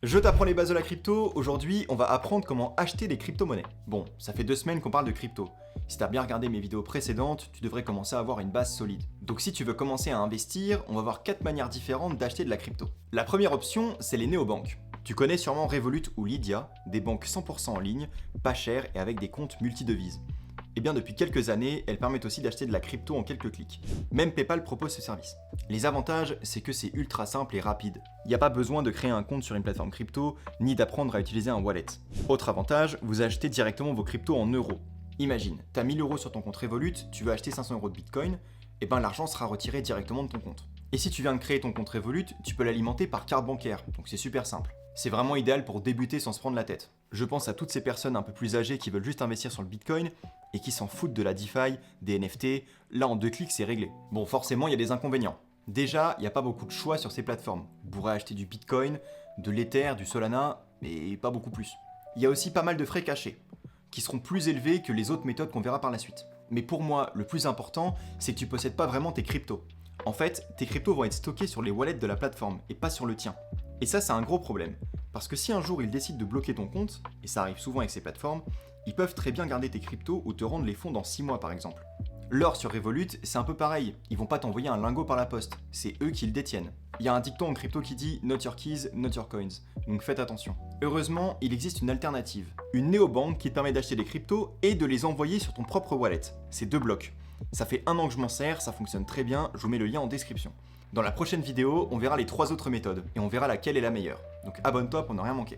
Je t'apprends les bases de la crypto, aujourd'hui on va apprendre comment acheter des crypto-monnaies. Bon, ça fait 2 semaines qu'on parle de crypto. Si t'as bien regardé mes vidéos précédentes, tu devrais commencer à avoir une base solide. Donc si tu veux commencer à investir, on va voir 4 manières différentes d'acheter de la crypto. La première option, c'est les néobanques. Tu connais sûrement Revolut ou Lydia, des banques 100% en ligne, pas chères et avec des comptes multidevises. Et bien depuis quelques années, elles permettent aussi d'acheter de la crypto en quelques clics. Même PayPal propose ce service. Les avantages, c'est que c'est ultra simple et rapide. Il n'y a pas besoin de créer un compte sur une plateforme crypto, ni d'apprendre à utiliser un wallet. Autre avantage, vous achetez directement vos cryptos en euros. Imagine, tu as 1000 euros sur ton compte Revolut, tu veux acheter 500 euros de Bitcoin, et ben l'argent sera retiré directement de ton compte. Et si tu viens de créer ton compte Revolut, tu peux l'alimenter par carte bancaire, donc c'est super simple. C'est vraiment idéal pour débuter sans se prendre la tête. Je pense à toutes ces personnes un peu plus âgées qui veulent juste investir sur le Bitcoin et qui s'en foutent de la DeFi, des NFT, là en 2 clics c'est réglé. Bon, forcément il y a des inconvénients. Déjà, il n'y a pas beaucoup de choix sur ces plateformes. Vous pourrez acheter du Bitcoin, de l'Ether, du Solana, mais pas beaucoup plus. Il y a aussi pas mal de frais cachés, qui seront plus élevés que les autres méthodes qu'on verra par la suite. Mais pour moi, le plus important, c'est que tu possèdes pas vraiment tes cryptos. En fait, tes cryptos vont être stockés sur les wallets de la plateforme et pas sur le tien. Et ça, c'est un gros problème. Parce que si un jour ils décident de bloquer ton compte, et ça arrive souvent avec ces plateformes, ils peuvent très bien garder tes cryptos ou te rendre les fonds dans 6 mois par exemple. L'or sur Revolut, c'est un peu pareil, ils vont pas t'envoyer un lingot par la poste, c'est eux qui le détiennent. Il y a un dicton en crypto qui dit Not your keys, not your coins, donc faites attention. Heureusement, il existe une alternative, une néobanque qui te permet d'acheter des cryptos et de les envoyer sur ton propre wallet. C'est 2 blocs. Ça fait 1 an que je m'en sers, ça fonctionne très bien, je vous mets le lien en description. Dans la prochaine vidéo, on verra les 3 autres méthodes et on verra laquelle est la meilleure. Donc abonne-toi pour ne rien manquer.